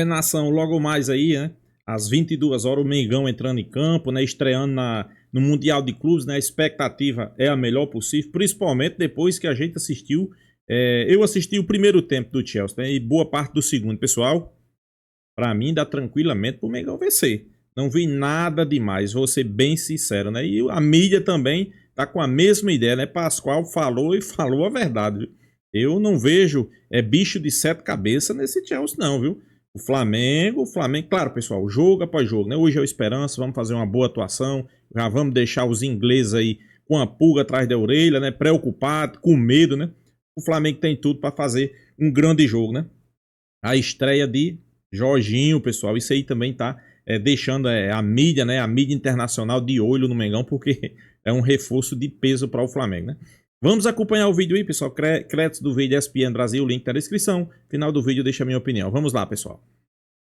Nação, logo mais aí, né? Às 22 horas, o Mengão entrando em campo, né? Estreando no Mundial de Clubes, né? A expectativa é a melhor possível, principalmente depois que a gente assistiu. Eu assisti o primeiro tempo do Chelsea, né? E boa parte do segundo, pessoal. Pra mim, dá tranquilamente pro Mengão vencer. Não vi nada demais, vou ser bem sincero, né? E a mídia também tá com a mesma ideia, né? Pascoal falou e falou a verdade, viu? Eu não vejo bicho de 7 cabeças nesse Chelsea, não, viu? O Flamengo, claro, pessoal, jogo após jogo, né? Hoje é o Esperança, vamos fazer uma boa atuação, já vamos deixar os ingleses aí com a pulga atrás da orelha, né? Preocupado, com medo, né? O Flamengo tem tudo para fazer um grande jogo, né? A estreia de Jorginho, pessoal, isso aí também tá deixando a mídia, né? A mídia internacional de olho no Mengão, porque é um reforço de peso para o Flamengo, né? Vamos acompanhar o vídeo aí, pessoal. Créditos do vídeo ESPN Brasil, link na descrição. Final do vídeo deixa a minha opinião. Vamos lá, pessoal.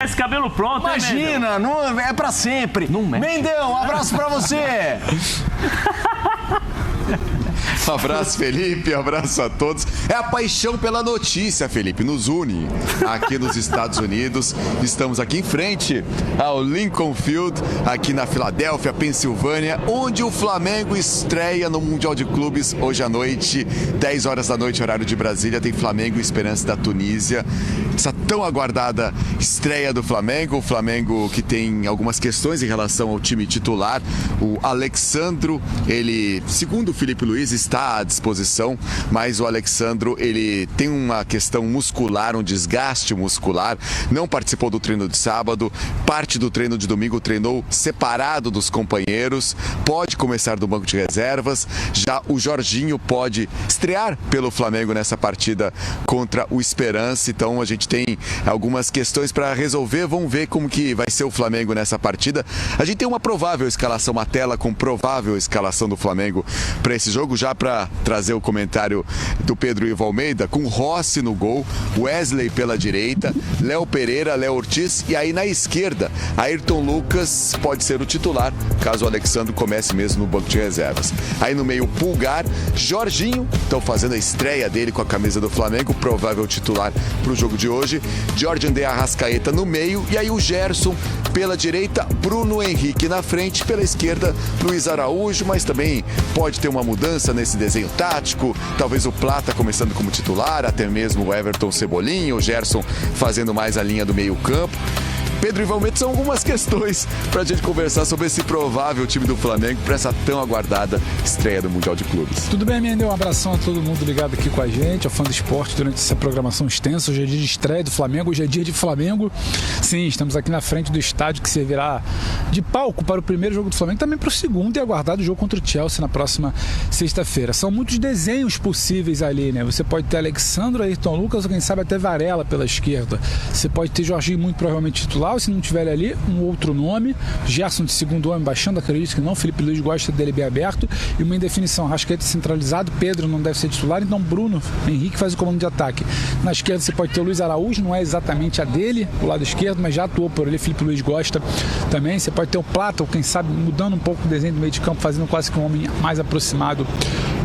Esse cabelo pronto, imagina, não é pra sempre. Não mexe. Mendel, um abraço pra você. Um abraço, Felipe, um abraço a todos. É a paixão pela notícia, Felipe, nos une aqui nos Estados Unidos. Estamos aqui em frente ao Lincoln Field, aqui na Filadélfia, Pensilvânia, onde o Flamengo estreia no Mundial de Clubes hoje à noite, 10 horas da noite, horário de Brasília. Tem Flamengo e Esperança da Tunísia. Essa tão aguardada estreia do Flamengo. O Flamengo que tem algumas questões em relação ao time titular. O Alexandro, ele, segundo o Felipe Luiz, está à disposição, mas o Alexandro, ele tem uma questão muscular, um desgaste muscular, não participou do treino de sábado, parte do treino de domingo treinou separado dos companheiros, pode começar do banco de reservas. Já o Jorginho pode estrear pelo Flamengo nessa partida contra o Esperança. Então a gente tem algumas questões para resolver, vamos ver como que vai ser o Flamengo nessa partida. A gente tem uma provável escalação, uma tela com provável escalação do Flamengo para esse jogo, já para trazer o comentário do Pedro Ivo Almeida, com Rossi no gol, Wesley pela direita, Léo Pereira, Léo Ortiz, e aí na esquerda, Ayrton Lucas pode ser o titular, caso o Alexandre comece mesmo no banco de reservas. Aí no meio, Pulgar, Jorginho, estão fazendo a estreia dele com a camisa do Flamengo, provável titular para o jogo de hoje, Jorge André Arrascaeta no meio, e aí o Gerson pela direita, Bruno Henrique na frente, pela esquerda, Luiz Araújo, mas também pode ter uma mudança nesse desenho tático, talvez o Plata começando como titular, até mesmo o Everton Cebolinha, o Gerson fazendo mais a linha do meio campo. Pedro e Valmento, são algumas questões para a gente conversar sobre esse provável time do Flamengo para essa tão aguardada estreia do Mundial de Clubes. Tudo bem, Mendel? Um abração a todo mundo ligado aqui com a gente, ao fã do esporte, durante essa programação extensa. Hoje é dia de estreia do Flamengo, hoje é dia de Flamengo. Sim, estamos aqui na frente do estádio que servirá de palco para o primeiro jogo do Flamengo, também para o segundo e aguardado jogo contra o Chelsea na próxima sexta-feira. São muitos desenhos possíveis ali, né? Você pode ter Alexandre, Ayrton Lucas, ou quem sabe até Varela pela esquerda. Você pode ter Jorginho muito provavelmente titular, se não tiver ali um outro nome, Gerson de segundo homem baixando, acredito que não, Felipe Luiz gosta dele bem aberto, e uma indefinição, Arrascaeta centralizado, Pedro não deve ser titular, então Bruno Henrique faz o comando de ataque. Na esquerda você pode ter o Luiz Araújo, não é exatamente a dele, o lado esquerdo, mas já atuou por ele, Felipe Luiz gosta também. Você pode ter o Plata, ou quem sabe mudando um pouco o desenho do meio de campo, fazendo quase que um homem mais aproximado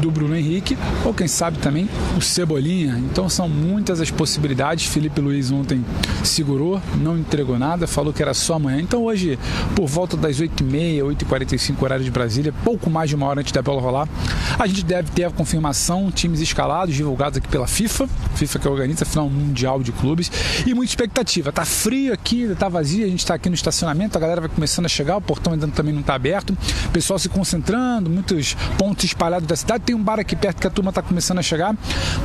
do Bruno Henrique, ou quem sabe também o Cebolinha. Então são muitas as possibilidades. Felipe Luiz ontem segurou, não entregou nada, falou que era só amanhã. Então hoje, por volta das 8h30, 8h45 horário de Brasília, pouco mais de uma hora antes da bola rolar, a gente deve ter a confirmação, times escalados, divulgados aqui pela FIFA que organiza a final mundial de clubes, e muita expectativa. Tá frio aqui, tá vazio, a gente tá aqui no estacionamento, a galera vai começando a chegar, o portão ainda também não tá aberto, o pessoal se concentrando, muitos pontos espalhados da cidade, tem um bar aqui perto que a turma tá começando a chegar,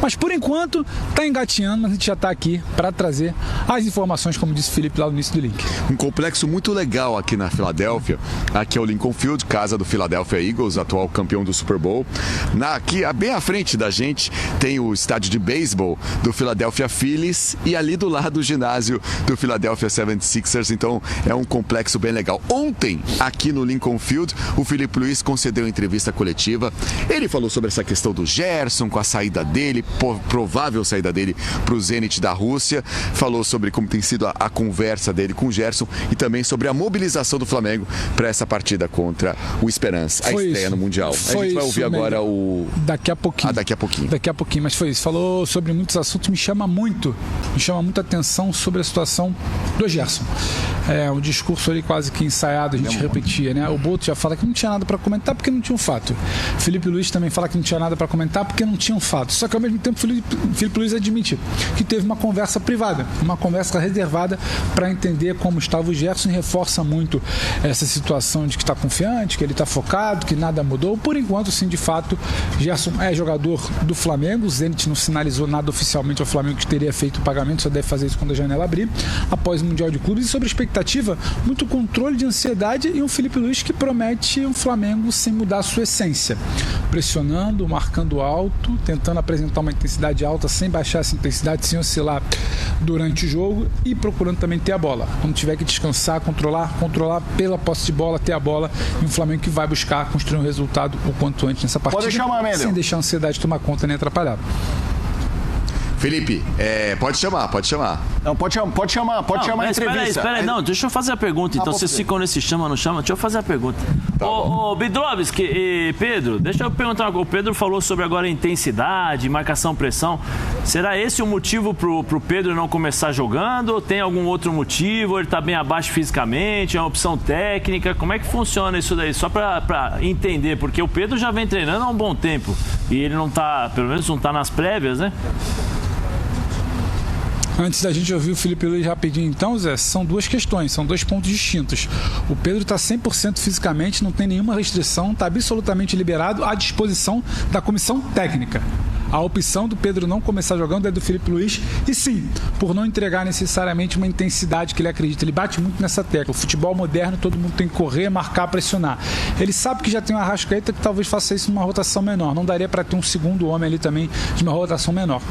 mas por enquanto tá engatinhando, mas a gente já tá aqui para trazer as informações, como disse o Felipe lá no início do link. Um complexo muito legal aqui na Filadélfia, aqui é o Lincoln Field, casa do Philadelphia Eagles, atual campeão do Super Bowl. Aqui, bem à frente da gente, tem o estádio de beisebol do Philadelphia Phillies e ali do lado o ginásio do Philadelphia 76ers, então é um complexo bem legal. Ontem, aqui no Lincoln Field, o Felipe Luiz concedeu entrevista coletiva, ele falou sobre essa questão do Gerson, com a saída dele, provável saída dele para o Zenit da Rússia. Falou sobre como tem sido a conversa dele com o Gerson e também sobre a mobilização do Flamengo para essa partida contra o Esperança, a estreia no Mundial. A gente vai ouvir agora o... Daqui a pouquinho. Daqui a pouquinho. Daqui a pouquinho, mas foi isso. Falou sobre muitos assuntos, me chama muita atenção sobre a situação do Gerson. O discurso ali quase que ensaiado, a gente repetia, né? O Boto já fala que não tinha nada para comentar porque não tinha um fato. Felipe Luiz também fala que não tinha nada para comentar porque não tinha um fato. Só que ao mesmo tempo Felipe Luiz admite que teve uma conversa privada, uma conversa reservada para entender como estava o Gerson, e reforça muito essa situação de que está confiante, que ele está focado, que nada mudou. Por enquanto, sim, de fato, Gerson é jogador do Flamengo. O Zenit não sinalizou nada oficialmente ao Flamengo que teria feito o pagamento, só deve fazer isso quando a janela abrir, após o Mundial de Clubes. E sobre a expectativa, muito controle de ansiedade e um Felipe Luiz que promete um Flamengo sem mudar a sua essência, pressionando, marcando alto, tentando apresentar uma intensidade alta sem baixar essa intensidade, sem oscilar durante o jogo, e procurando também ter a bola. Quando tiver que descansar, controlar pela posse de bola, ter a bola, e um Flamengo que vai buscar construir um resultado o quanto antes nessa partida, sem deixar a ansiedade tomar conta nem atrapalhar. Felipe, pode chamar. Não, pode chamar a entrevista. Espera aí, não, deixa eu fazer a pergunta. Então, vocês ficam nesse chama, não chama? Deixa eu fazer a pergunta. Ô, Bidrovski e Pedro, deixa eu perguntar uma coisa. O Pedro falou sobre agora a intensidade, marcação, pressão. Será esse o motivo pro Pedro não começar jogando? Ou tem algum outro motivo? Ele tá bem abaixo fisicamente? É uma opção técnica? Como é que funciona isso daí? Só pra entender, porque o Pedro já vem treinando há um bom tempo. E ele não tá, pelo menos não tá nas prévias, né? Antes da gente ouvir o Felipe Luiz rapidinho, então, Zé, são duas questões, são dois pontos distintos. O Pedro está 100% fisicamente, não tem nenhuma restrição, está absolutamente liberado à disposição da comissão técnica. A opção do Pedro não começar jogando é do Felipe Luiz, e sim, por não entregar necessariamente uma intensidade que ele acredita. Ele bate muito nessa tecla. O futebol moderno, todo mundo tem que correr, marcar, pressionar. Ele sabe que já tem uma Arrascaeta que talvez faça isso numa rotação menor. Não daria para ter um segundo homem ali também de uma rotação menor.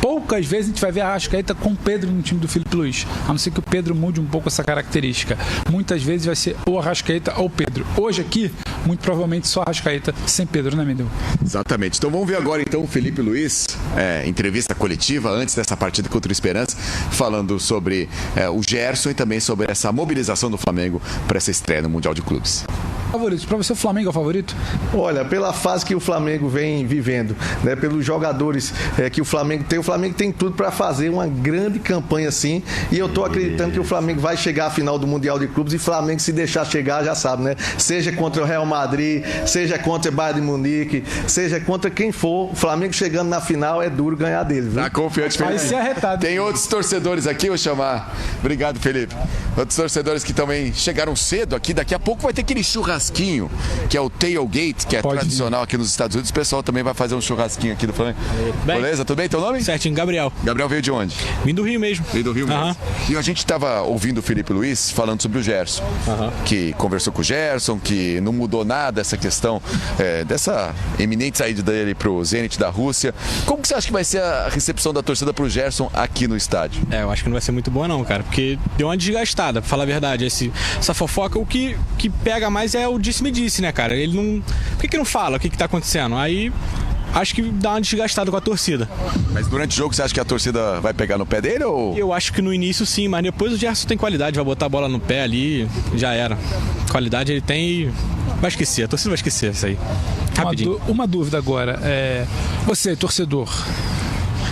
Poucas vezes a gente vai ver a Arrascaeta com o Pedro no time do Felipe Luiz, a não ser que o Pedro mude um pouco essa característica. Muitas vezes vai ser ou Arrascaeta ou Pedro. Hoje aqui, muito provavelmente só Arrascaeta sem Pedro, né, Mendel? Exatamente. Então vamos ver agora então o Felipe Luiz, entrevista coletiva antes dessa partida contra o Esperança, falando sobre o Gerson e também sobre essa mobilização do Flamengo para essa estreia no Mundial de Clubes. Favoritos. Para você, o Flamengo é o favorito? Olha, pela fase que o Flamengo vem vivendo, né, pelos jogadores que o Flamengo tem tudo para fazer uma grande campanha assim, e eu estou acreditando que o Flamengo vai chegar à final do Mundial de Clubes, e Flamengo, se deixar chegar, já sabe, né? Seja contra o Real Madrid, seja contra o Bayern de Munique, seja contra quem for, o Flamengo chegando na final é duro ganhar dele, viu? Tá confiante, Felipe? Vai ser arretado. Tem outros torcedores aqui, vou chamar. Obrigado, Felipe. Outros torcedores que também chegaram cedo aqui. Daqui a pouco vai ter aquele churrasquinho, que é o tailgate, que é tradicional aqui nos Estados Unidos. O pessoal também vai fazer um churrasquinho aqui do Flamengo. Beleza? Tudo bem? Teu nome? Certinho, Gabriel. Gabriel veio de onde? Vim do Rio mesmo. Veio do Rio mesmo. E a gente estava ouvindo o Felipe Luiz falando sobre o Gerson, que conversou com o Gerson, que não mudou nada essa questão dessa eminente saída dele pro Zenit da Rússia. Como que você acha que vai ser a recepção da torcida pro Gerson aqui no estádio? Eu acho que não vai ser muito boa não, cara, porque deu uma desgastada, pra falar a verdade. Essa fofoca, o que pega mais é o disse-me-disse, né, cara? Ele não... Por que não fala o que tá acontecendo? Aí... Acho que dá uma desgastada com a torcida. Mas durante o jogo você acha que a torcida vai pegar no pé dele ou... Eu acho que no início sim, mas depois o Gerson tem qualidade, vai botar a bola no pé ali, já era. Qualidade ele tem e vai esquecer, a torcida vai esquecer isso aí. Rapidinho. Uma dúvida agora, você, torcedor,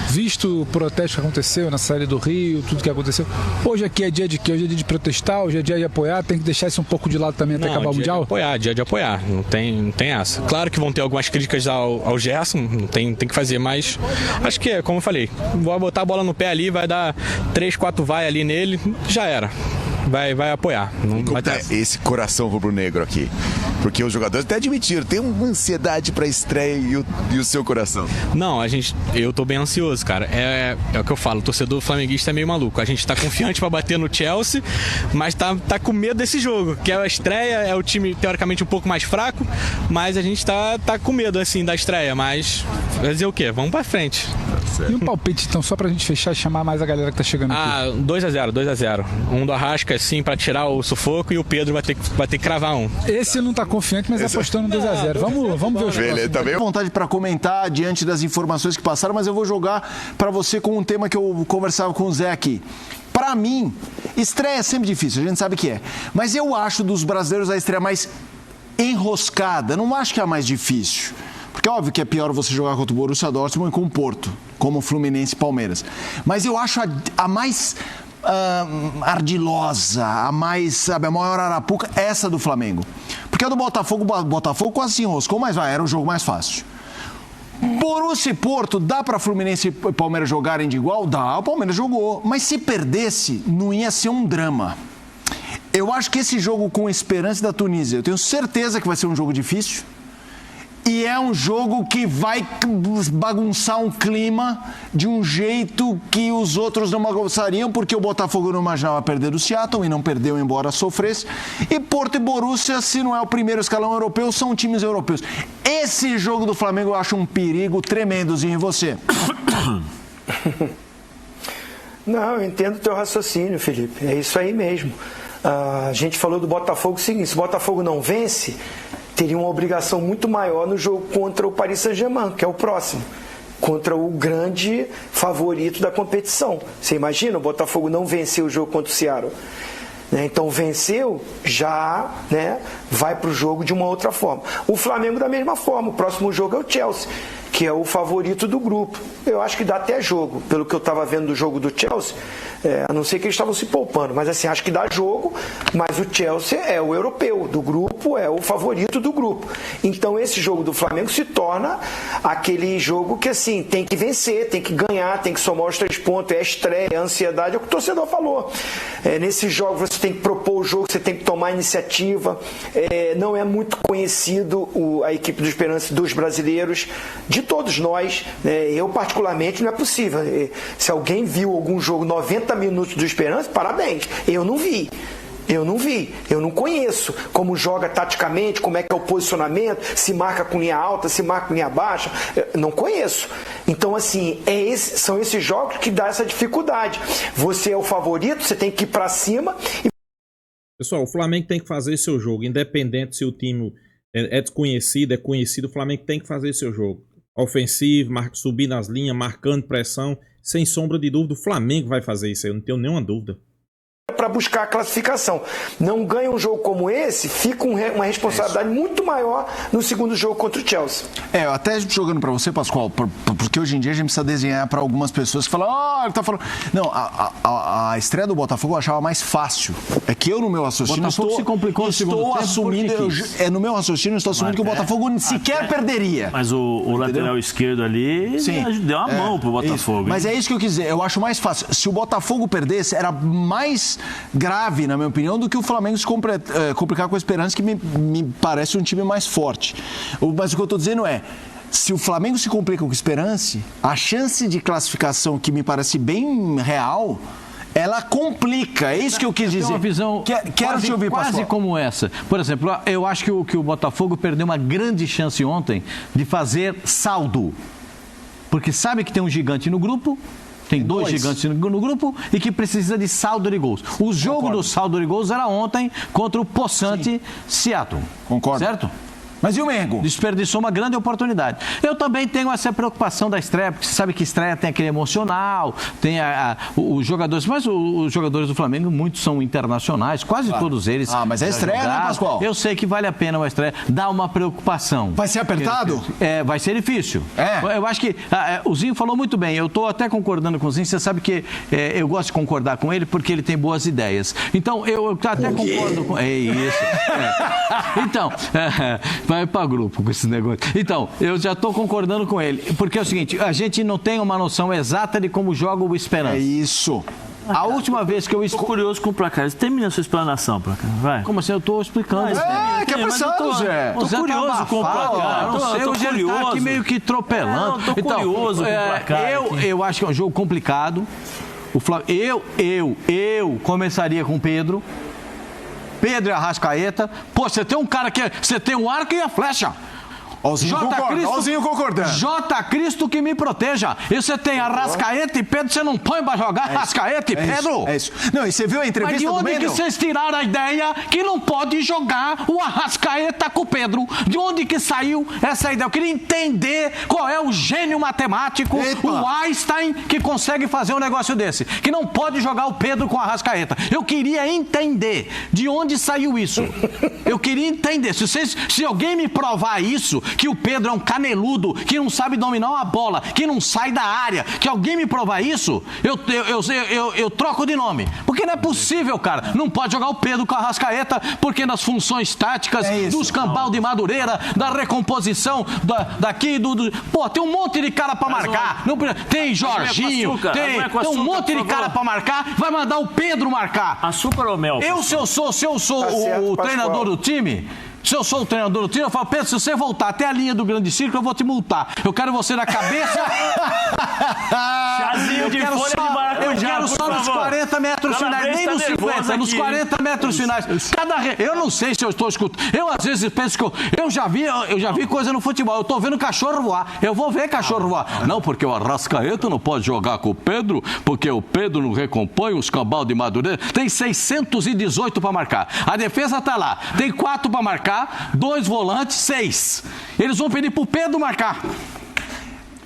visto o protesto que aconteceu na saída do Rio, tudo que aconteceu, hoje aqui é dia de quê? Hoje é dia de protestar, hoje é dia de apoiar, tem que deixar isso um pouco de lado também até acabar o Mundial? Dia de apoiar, não tem essa. Claro que vão ter algumas críticas ao Gerson, não tem que fazer, mas acho que como eu falei, vou botar a bola no pé ali, vai dar 3, 4 vai ali nele, já era. Vai apoiar. Não vai ter esse coração rubro-negro aqui? Porque os jogadores até admitiram, tem uma ansiedade pra estreia e o seu coração. Não, eu tô bem ansioso, cara. É o que eu falo, o torcedor flamenguista é meio maluco. A gente tá confiante pra bater no Chelsea, mas tá com medo desse jogo, que é a estreia, é o time teoricamente um pouco mais fraco, mas a gente tá com medo, assim, da estreia, mas vai dizer o quê? Vamos pra frente. E um palpite, então, só pra gente fechar e chamar mais a galera que tá chegando aqui. 2x0. Um do Arrasca, assim, pra tirar o sufoco, e o Pedro vai ter que cravar um. Esse não tá confiante, mas apostando no 2x0. Vamos ver os Beleza, também. Vontade para comentar diante das informações que passaram, mas eu vou jogar para você com um tema que eu conversava com o Zé aqui. Para mim, estreia é sempre difícil, a gente sabe que é. Mas eu acho dos brasileiros a estreia mais enroscada. Não acho que é a mais difícil. Porque é óbvio que é pior você jogar contra o Borussia Dortmund e com o Porto, como o Fluminense e Palmeiras. Mas eu acho a mais ardilosa, a maior arapuca, essa do Flamengo. Porque a do Botafogo quase se enroscou, mas era o jogo mais fácil. Borussia e Porto, dá para Fluminense e Palmeiras jogarem de igual? Dá, o Palmeiras jogou. Mas se perdesse, não ia ser um drama. Eu acho que esse jogo com Esperance da Tunísia, eu tenho certeza que vai ser um jogo difícil. E é um jogo que vai bagunçar um clima de um jeito que os outros não bagunçariam, porque o Botafogo não imaginava perder do Seattle e não perdeu, embora sofresse. E Porto e Borussia, se não é o primeiro escalão europeu, são times europeus. Esse jogo do Flamengo eu acho um perigo tremendozinho. E você? Não, eu entendo o teu raciocínio, Felipe. É isso aí mesmo. A gente falou do Botafogo o seguinte: se o Botafogo não vence, teria uma obrigação muito maior no jogo contra o Paris Saint-Germain, que é o próximo, contra o grande favorito da competição. Você imagina o Botafogo não vencer o jogo contra o Seattle? Então venceu, já vai para o jogo de uma outra forma. O Flamengo da mesma forma, o próximo jogo é o Chelsea, que é o favorito do grupo. Eu acho que dá até jogo, pelo que eu estava vendo do jogo do Chelsea, a não ser que eles estavam se poupando, mas assim, acho que dá jogo, mas o Chelsea é o europeu do grupo, é o favorito do grupo. Então esse jogo do Flamengo se torna aquele jogo que assim, tem que vencer, tem que ganhar, tem que somar os 3 pontos, é a estreia, é a ansiedade, é o que o torcedor falou. Nesse jogo você tem que propor o jogo, você tem que tomar iniciativa, não é muito conhecido a equipe do Esperance dos brasileiros, de todos nós, eu particularmente, não é possível. Se alguém viu algum jogo 90 minutos do Esperance, parabéns. Eu não vi, eu não conheço como joga taticamente, como é que é o posicionamento, se marca com linha alta, se marca com linha baixa, não conheço. Então assim, são esses jogos que dá essa dificuldade. Você é o favorito, você tem que ir para cima. Pessoal, o Flamengo tem que fazer seu jogo, independente se o time é desconhecido, é conhecido, o Flamengo tem que fazer seu jogo. Ofensivo, subir nas linhas, marcando pressão, sem sombra de dúvida, o Flamengo vai fazer isso aí, eu não tenho nenhuma dúvida. Para buscar a classificação. Não ganha um jogo como esse, fica uma responsabilidade muito maior no segundo jogo contra o Chelsea. Eu até jogando para você, Pascoal, porque hoje em dia a gente precisa desenhar para algumas pessoas que falam, ele tá falando... Não, a estreia do Botafogo eu achava mais fácil. É que eu, no meu raciocínio, se complicou estou assumindo... No meu raciocínio, eu estou assumindo que o Botafogo sequer perderia. Mas o lateral esquerdo ali deu uma mão pro Botafogo. Isso. Mas é isso que eu quis dizer. Eu acho mais fácil. Se o Botafogo perdesse, era mais grave, na minha opinião, do que o Flamengo se complicar com a Esperança, que me parece um time mais forte. Mas o que eu estou dizendo é, se o Flamengo se complica com a Esperança, a chance de classificação, que me parece bem real, ela complica. É isso que eu quis dizer. Tem uma visão quase como essa. Por exemplo, eu acho que o Botafogo perdeu uma grande chance ontem de fazer saldo. Porque sabe que tem um gigante no grupo, tem dois gigantes no grupo e que precisa de saldo de gols. O jogo do saldo de gols era ontem contra o possante Seattle. Concordo. Certo? Mas e o Mengo? Desperdiçou uma grande oportunidade. Eu também tenho essa preocupação da estreia, porque você sabe que estreia tem aquele emocional, tem os jogadores, mas os jogadores do Flamengo, muitos são internacionais, quase todos eles. Mas é estreia, né, Pascoal? Eu sei que vale a pena uma estreia, dá uma preocupação. Vai ser apertado? Vai ser difícil. Eu acho que o Zinho falou muito bem, eu estou até concordando com o Zinho, você sabe que eu gosto de concordar com ele porque ele tem boas ideias. Então, eu até concordo com... É isso. Então, vai para grupo com esse negócio. Então, eu já estou concordando com ele. Porque é o seguinte, a gente não tem uma noção exata de como joga o Esperança. É isso. A última vez que eu... Estou curioso com o placar. Termina a sua explanação, placar. Vai. Como assim? Eu estou explicando. Que apressado, Zé. Estou curioso com o placar. Não sei, hoje ele está aqui meio que tropelando. Estou curioso com o placar. Eu acho que é um jogo complicado. Eu começaria com Pedro e Arrascaeta. Pô, você tem um cara que... Você tem um arco e a flecha. Olzinho concordando. J. Cristo que me proteja. E você tem Arrascaeta e Pedro, você não põe pra jogar Arrascaeta e Pedro? É isso. Não, e você viu a entrevista do Mendel? Mas de onde que vocês tiraram a ideia que não pode jogar o Arrascaeta com o Pedro? De onde que saiu essa ideia? Eu queria entender qual é o gênio matemático, o Einstein, que consegue fazer um negócio desse. Que não pode jogar o Pedro com o Arrascaeta. Eu queria entender de onde saiu isso. Eu queria entender. Se alguém me provar isso, que o Pedro é um caneludo, que não sabe dominar uma bola, que não sai da área, que alguém me provar isso, eu troco de nome. Porque não é possível, cara. Não pode jogar o Pedro com a Arrascaeta, porque nas funções táticas dos Cambal de Madureira, da recomposição daqui, Pô, tem um monte de cara pra marcar. Não, tem Jorginho, tem um monte de cara pra marcar, vai mandar o Pedro marcar. Açúcar ou mel? Se eu sou o treinador do time... Se eu sou o treinador do time, eu falo, Pedro, se você voltar até a linha do grande círculo, eu vou te multar. Eu quero você na cabeça. Chazinho de folha de maracujá. Eu quero só nos 40 metros finais, nem nos 50, nos 40 metros finais. Eu não sei se eu estou escutando. Eu, às vezes, penso que eu já vi coisa no futebol. Eu estou vendo cachorro voar. Eu vou ver cachorro voar. Não, porque o Arrascaeta não pode jogar com o Pedro, porque o Pedro não recompõe os Cambal de Madureira. Tem 618 para marcar. A defesa está lá. Tem 4 para marcar. 2 volantes, 6. Eles vão pedir pro Pedro marcar.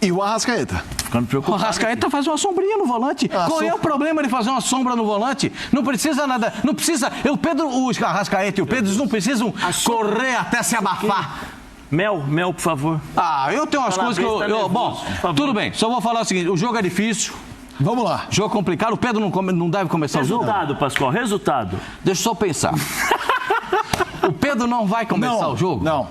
E o Arrascaeta? Ficando preocupado. O Arrascaeta faz uma sombrinha no volante. Qual é o problema de fazer uma sombra no volante? Não precisa nada. Não precisa. O Arrascaeta e o Pedro não precisam correr até se abafar. Mel, por favor. Eu tenho umas coisas que eu. Bom, tudo bem. Só vou falar o seguinte: o jogo é difícil. Vamos lá. Jogo complicado. O Pedro não deve começar o jogo. Resultado, Pascoal, resultado. Deixa eu só pensar. O Pedro não vai começar o jogo? Não.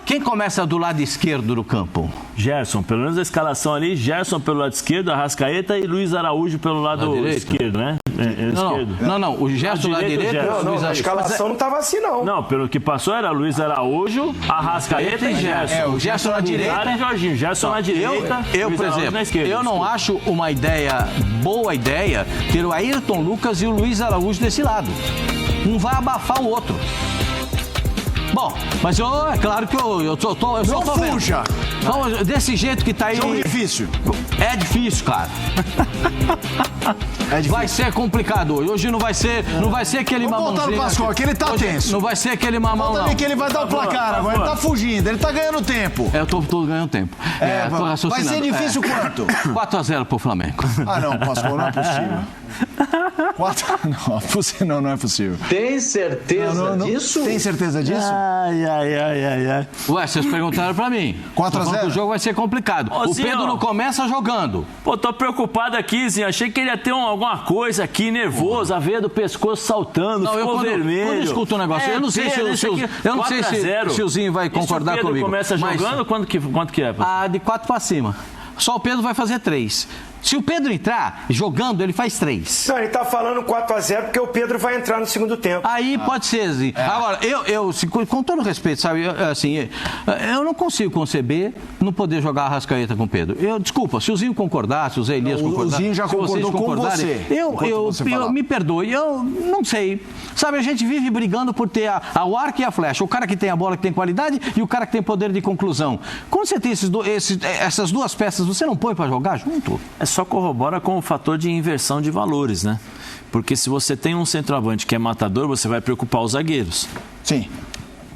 Quem começa do lado esquerdo do campo? Gerson, pelo menos a escalação ali, Gerson pelo lado esquerdo, Arrascaeta e Luiz Araújo pelo lado esquerdo, né? Não, o Gerson do lado direito. Não, a escalação não estava assim, não. Não, pelo que passou era Luiz Araújo, Arrascaeta e Gerson. O Gerson na direita e Jorginho. Gerson na direita, eu por exemplo, na esquerda. Eu não acho uma boa ideia ter o Ayrton Lucas e o Luiz Araújo desse lado. Um vai abafar o outro. Bom, mas é claro que eu só tô vendo. Fuja. Então, desse jeito que tá aí... Jogo difícil. É difícil, cara. Vai ser complicado. Hoje não vai ser aquele mamãozinho. Vamos voltar no Pascoal, que ele tá tenso. Não vai ser aquele mamão, não. Que ele vai dar o placar agora. Ele tá fugindo, ele tá ganhando tempo. Eu tô ganhando tempo. Tô raciocinando. Vai ser difícil quanto? 4-0 pro Flamengo. Não, Pascoal, não é possível. 4? Não é possível. Tem certeza disso? Tem certeza disso? Ai. Ué, vocês perguntaram pra mim. 4-0? O jogo vai ser complicado. O Pedro não começa jogando. Pô, tô preocupado aqui, Zinho. Achei que ele ia ter alguma coisa aqui, nervoso, a veia do pescoço saltando, ficou vermelho. Quando eu escuto um negócio, eu não sei se o Zinho vai concordar comigo. Se o Pedro começa jogando, quanto que é? De 4 pra cima. Só o Pedro vai fazer 3. Se o Pedro entrar jogando, ele faz 3. Não, ele tá falando 4-0 porque o Pedro vai entrar no segundo tempo. Aí pode ser, Zinho. Agora, com todo respeito, sabe, eu não consigo conceber não poder jogar Arrascaeta com o Pedro. Desculpa, se o Zinho concordar, se o Zé Elias concordar, o Zinho já concordou com você. Eu me perdoe, eu não sei. Sabe, a gente vive brigando por ter o arco e a flecha. O cara que tem a bola, que tem qualidade, e o cara que tem poder de conclusão. Quando você tem essas duas peças, você não põe pra jogar junto? Só corrobora com o fator de inversão de valores, né? Porque se você tem um centroavante que é matador, você vai preocupar os zagueiros. Sim.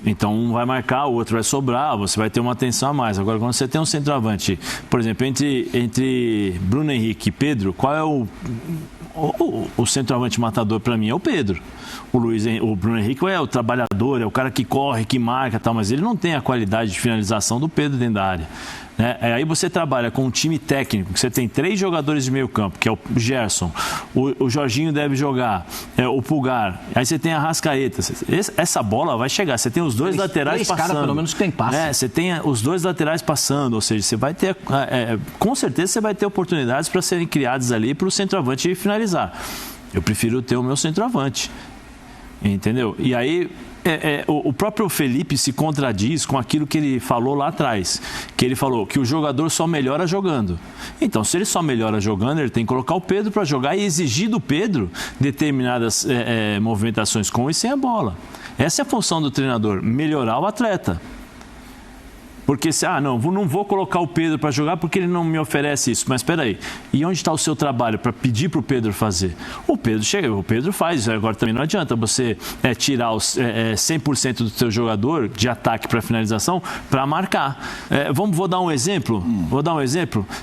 Então um vai marcar, o outro vai sobrar, você vai ter uma atenção a mais. Agora, quando você tem um centroavante, por exemplo, entre Bruno Henrique e Pedro, qual é o centroavante matador para mim? É o Pedro. O Bruno Henrique é o trabalhador, é o cara que corre, que marca, tal, mas ele não tem a qualidade de finalização do Pedro dentro da área. Aí você trabalha com um time técnico, que você tem 3 jogadores de meio campo, que é o Gerson, o Jorginho deve jogar, o Pulgar, aí você tem a Arrascaeta. Essa bola vai chegar, você tem os 2 laterais passando. Cara, pelo menos que tem passe. Você tem os 2 laterais passando, ou seja, você vai ter, com certeza você vai ter oportunidades para serem criadas ali para o centroavante finalizar. Eu prefiro ter o meu centroavante, entendeu? E aí... o próprio Felipe se contradiz com aquilo que ele falou lá atrás, que ele falou que o jogador só melhora jogando. Então, se ele só melhora jogando, ele tem que colocar o Pedro para jogar e exigir do Pedro determinadas movimentações com e sem a bola. Essa é a função do treinador, melhorar o atleta. Porque, não vou colocar o Pedro para jogar porque ele não me oferece isso. Mas espera aí, e onde está o seu trabalho para pedir para o Pedro fazer? O Pedro faz. Agora também não adianta você tirar 100% do seu jogador de ataque para finalização para marcar. Vou dar um exemplo.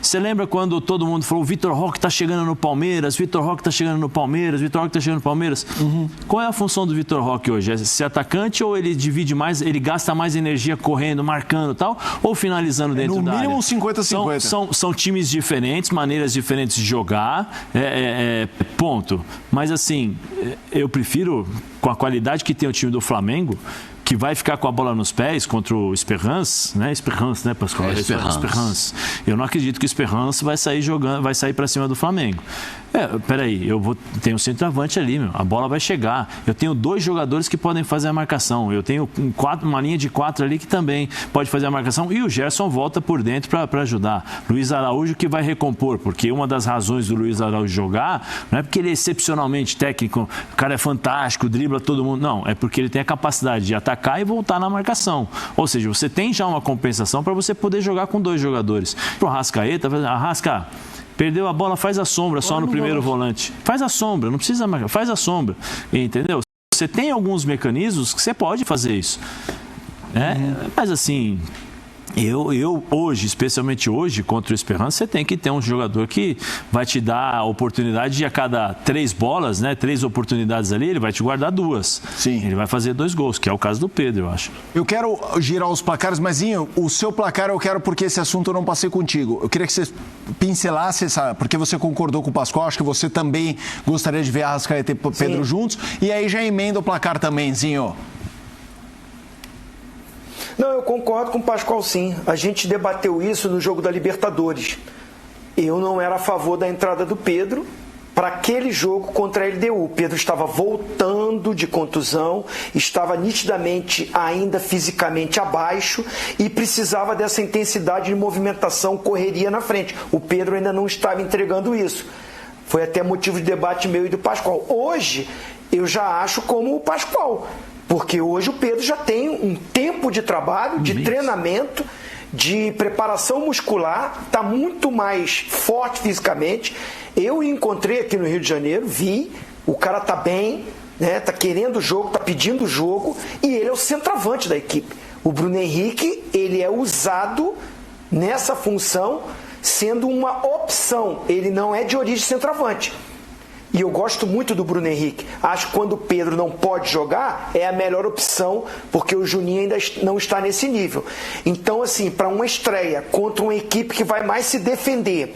Você lembra quando todo mundo falou o Vitor Roque está chegando no Palmeiras, Qual é a função do Vitor Roque hoje? É ser atacante ou ele divide mais, ele gasta mais energia correndo, marcando e tal, ou finalizando dentro da área? No mínimo 50-50. São times diferentes, maneiras diferentes de jogar, ponto. Mas assim, eu prefiro, com a qualidade que tem o time do Flamengo, que vai ficar com a bola nos pés contra o Esperance, né? Esperance, né, Pascoal? Esperance. Eu não acredito que o Esperance vai sair para cima do Flamengo. Peraí, tenho um centroavante ali, a bola vai chegar. Eu tenho 2 jogadores que podem fazer a marcação. Eu tenho uma linha de 4 ali que também pode fazer a marcação. E o Gerson volta por dentro para ajudar. Luiz Araújo que vai recompor, porque uma das razões do Luiz Araújo jogar não é porque ele é excepcionalmente técnico, o cara é fantástico, dribla todo mundo. Não, é porque ele tem a capacidade de atacar e voltar na marcação. Ou seja, você tem já uma compensação para você poder jogar com 2 jogadores. Pro Arrascaeta, perdeu a bola, faz a sombra só no primeiro volante. Faz a sombra, não precisa marcar, faz a sombra. Entendeu? Você tem alguns mecanismos que você pode fazer isso. Mas assim, eu hoje, especialmente hoje, contra o Esperance, você tem que ter um jogador que vai te dar a oportunidade de a cada 3 bolas, 3 oportunidades ali, ele vai te guardar 2. Sim. Ele vai fazer 2 gols, que é o caso do Pedro, eu acho. Eu quero girar os placares, mas Zinho, o seu placar eu quero porque esse assunto eu não passei contigo. Eu queria que você pincelasse porque você concordou com o Pascoal, acho que você também gostaria de ver a Arrascaeta e Pedro juntos, e aí já emenda o placar também, Zinho. Não, eu concordo com o Pascoal, sim. A gente debateu isso no jogo da Libertadores. Eu não era a favor da entrada do Pedro para aquele jogo contra a LDU. O Pedro estava voltando de contusão, estava nitidamente ainda fisicamente abaixo e precisava dessa intensidade de movimentação, correria na frente. O Pedro ainda não estava entregando isso. Foi até motivo de debate meu e do Pascoal. Hoje, eu já acho como o Pascoal. Porque hoje o Pedro já tem um tempo de trabalho, de treinamento, de preparação muscular, está muito mais forte fisicamente. Eu encontrei aqui no Rio de Janeiro, vi, o cara está bem, está querendo o jogo, está pedindo o jogo, e ele é o centroavante da equipe. O Bruno Henrique, ele é usado nessa função, sendo uma opção, ele não é de origem centroavante. E eu gosto muito do Bruno Henrique. Acho que quando o Pedro não pode jogar, é a melhor opção, porque o Juninho ainda não está nesse nível. Então, assim, para uma estreia contra uma equipe que vai mais se defender,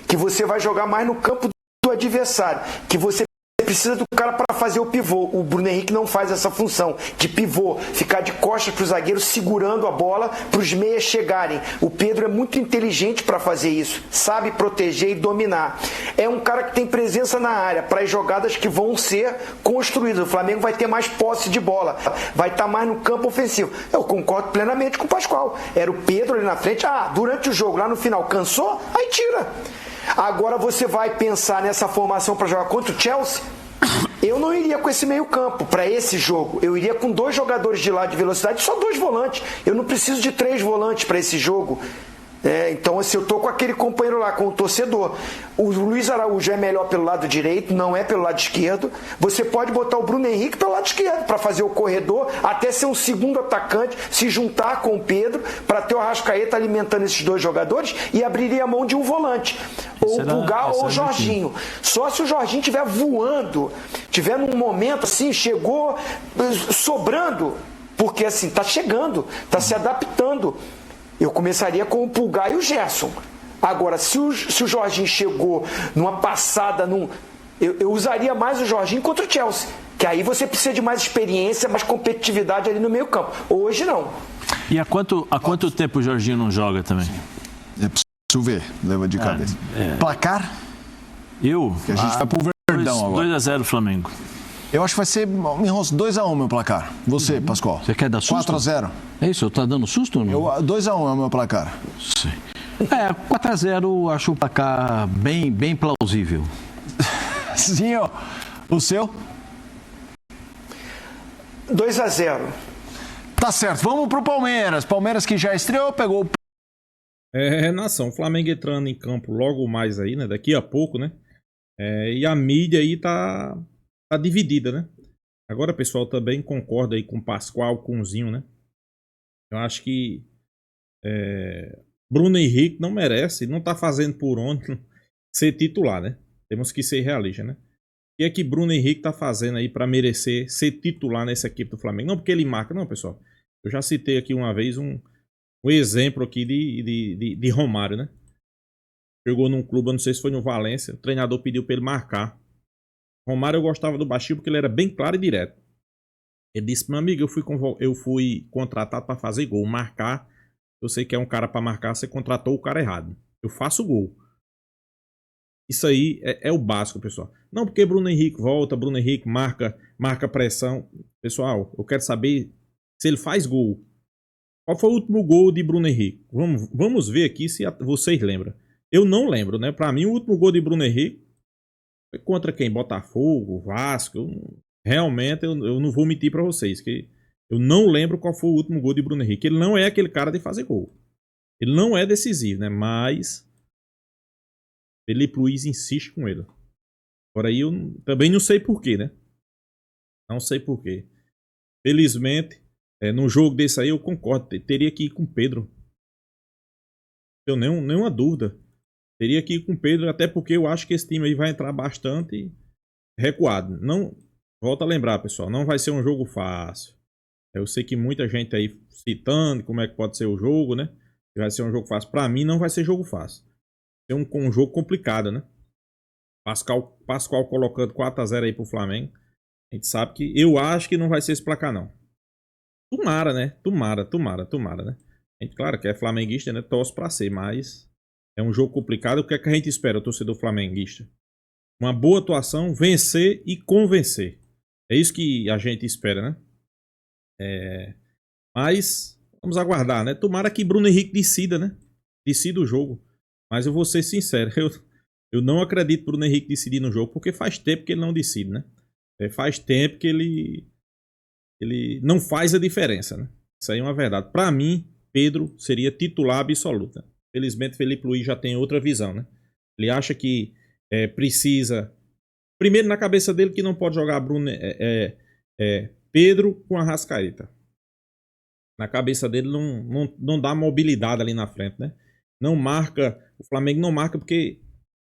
que você vai jogar mais no campo do adversário, que você precisa do cara para fazer o pivô. O Bruno Henrique não faz essa função de pivô, ficar de costas para o zagueiro segurando a bola para os meias chegarem. O Pedro é muito inteligente para fazer isso, sabe proteger e dominar. É um cara que tem presença na área para as jogadas que vão ser construídas. O Flamengo vai ter mais posse de bola, vai estar mais no campo ofensivo. Eu concordo plenamente com o Pascoal. Era o Pedro ali na frente, durante o jogo, lá no final, cansou? Aí tira. Agora você vai pensar nessa formação para jogar contra o Chelsea? Eu não iria com esse meio campo para esse jogo. Eu iria com 2 jogadores de lado de velocidade, só 2 volantes. Eu não preciso de 3 volantes para esse jogo. Então, assim, eu tô com aquele companheiro lá, com o torcedor. O Luiz Araújo é melhor pelo lado direito, não é pelo lado esquerdo. Você pode botar o Bruno Henrique pelo lado esquerdo para fazer o corredor, até ser um segundo atacante, se juntar com o Pedro para ter o Arrascaeta alimentando esses 2 jogadores e abriria a mão de um volante. Ou o Pulgar ou o Jorginho. Só se o Jorginho estiver voando, tiver num momento assim, chegou sobrando, porque assim, tá chegando, tá se adaptando. Eu começaria com o Pulgar e o Gerson. Agora, se o Jorginho chegou numa passada, eu usaria mais o Jorginho contra o Chelsea. Que aí você precisa de mais experiência, mais competitividade ali no meio campo. Hoje não. E há quanto tempo o Jorginho não joga também? Preciso ver, leva de cabeça. Placar? Que a gente vai pro Verdão agora. 2-0 Flamengo. Eu acho que vai ser 2-1 meu placar. Você, Pascoal. Você quer dar susto? 4-0. É isso, tá dando susto ou não? 2-1 é o meu placar. Sim. 4-0 acho o placar bem plausível. Sim, o seu? 2-0. Tá certo, vamos pro Palmeiras. Palmeiras que já estreou, pegou o... Nação, o Flamengo entrando em campo logo mais aí, né? Daqui a pouco, né? E a mídia aí tá dividida, né? Agora, pessoal, também concorda aí com o Pascoal, com o Zinho, né? Eu acho que Bruno Henrique não merece, não tá fazendo por onde ser titular, né? Temos que ser realistas, né? O que é que Bruno Henrique tá fazendo aí para merecer ser titular nessa equipe do Flamengo? Não porque ele marca, não, pessoal. Eu já citei aqui uma vez um exemplo aqui de Romário, né? Jogou num clube, eu não sei se foi no Valência, o treinador pediu para ele marcar. Romário eu gostava do baixinho porque ele era bem claro e direto. Ele disse, meu amigo, eu fui contratado para fazer gol, marcar. Eu sei que é um cara para marcar, você contratou o cara errado. Eu faço gol. Isso aí é o básico, pessoal. Não porque Bruno Henrique volta, Bruno Henrique marca pressão. Pessoal, eu quero saber se ele faz gol. Qual foi o último gol de Bruno Henrique? Vamos ver aqui se vocês lembram. Eu não lembro, né? Para mim, o último gol de Bruno Henrique foi contra quem? Botafogo, Vasco. Realmente, eu não vou mentir para vocês, que eu não lembro qual foi o último gol de Bruno Henrique. Ele não é aquele cara de fazer gol. Ele não é decisivo, né? Mas Felipe Luiz insiste com ele. Agora aí eu também não sei porquê, né? Não sei porquê. Felizmente, num jogo desse aí eu concordo. Teria que ir com o Pedro. Não tenho nenhuma dúvida. Teria que ir com o Pedro, até porque eu acho que esse time aí vai entrar bastante recuado. Não, volto a lembrar, pessoal, não vai ser um jogo fácil. Eu sei que muita gente aí citando como é que pode ser o jogo, né? Vai ser um jogo fácil. Pra mim não vai ser jogo fácil. Vai ser um jogo complicado, né? Pascoal colocando 4-0 aí pro Flamengo. A gente sabe que eu acho que não vai ser esse placar, não. Tomara, né? Tomara, né? A gente, claro, que é flamenguista, né? Torce pra ser, mas é um jogo complicado. O que é que a gente espera, o torcedor flamenguista? Uma boa atuação, vencer e convencer. É isso que a gente espera, né? Mas vamos aguardar, né? Tomara que Bruno Henrique decida, né? Decida o jogo. Mas eu vou ser sincero, eu não acredito que Bruno Henrique decidir no jogo, porque faz tempo que ele não decide, né? Faz tempo que ele não faz a diferença, né? Isso aí é uma verdade. Para mim, Pedro seria titular absoluto. Né? Felizmente, Felipe Luiz já tem outra visão, né? Ele acha que precisa... Primeiro, na cabeça dele, que não pode jogar Pedro com Arrascaeta. Na cabeça dele não dá mobilidade ali na frente, né? Não marca, o Flamengo não marca porque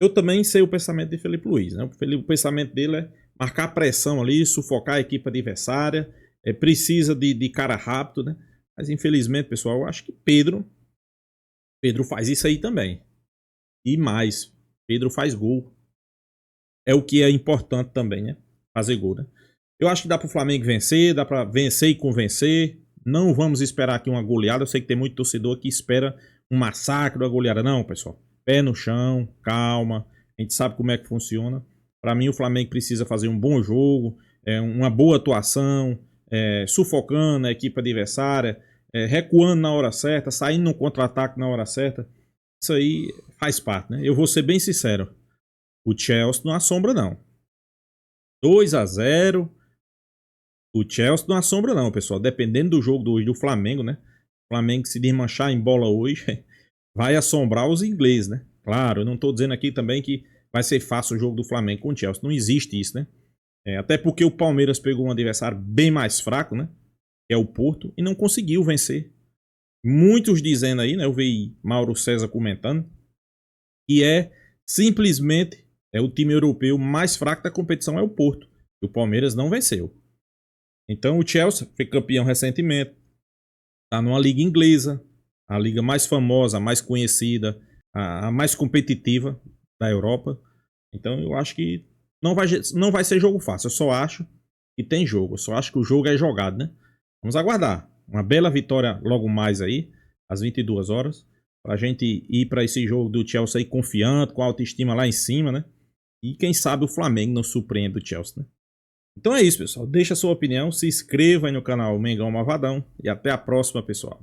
eu também sei o pensamento de Felipe Luiz, né? O pensamento dele é marcar pressão ali, sufocar a equipe adversária, precisa de cara rápido, né? Mas infelizmente, pessoal, eu acho que Pedro faz isso aí também. E mais, Pedro faz gol. É o que é importante também, né? Fazer gol, né? Eu acho que dá pro Flamengo vencer, dá pra vencer e convencer. Não vamos esperar aqui uma goleada. Eu sei que tem muito torcedor que espera um massacre, uma goleada. Não, pessoal. Pé no chão, calma. A gente sabe como é que funciona. Para mim, o Flamengo precisa fazer um bom jogo, uma boa atuação, sufocando a equipe adversária, recuando na hora certa, saindo no contra-ataque na hora certa. Isso aí faz parte, né? Eu vou ser bem sincero. O Chelsea não assombra, não. 2-0. O Chelsea não assombra, não, pessoal. Dependendo do jogo do Flamengo, né? O Flamengo, se desmanchar em bola hoje, vai assombrar os ingleses, né? Claro, eu não tô dizendo aqui também que vai ser fácil o jogo do Flamengo com o Chelsea. Não existe isso, né? Até porque o Palmeiras pegou um adversário bem mais fraco, né? Que é o Porto, e não conseguiu vencer. Muitos dizendo aí, né? Eu vi Mauro César comentando, que simplesmente o time europeu mais fraco da competição é o Porto. E o Palmeiras não venceu. Então o Chelsea foi campeão recentemente. Está numa liga inglesa, a liga mais famosa, a mais conhecida, a mais competitiva da Europa. Então eu acho que não vai ser jogo fácil. Eu só acho que tem jogo. Eu só acho que o jogo é jogado, né? Vamos aguardar. Uma bela vitória logo mais aí, às 22 horas. Pra gente ir para esse jogo do Chelsea aí confiante, com a autoestima lá em cima, né? E quem sabe o Flamengo não surpreende o Chelsea, né? Então é isso, pessoal. Deixa a sua opinião, se inscreva aí no canal Mengão Malvadão e até a próxima, pessoal.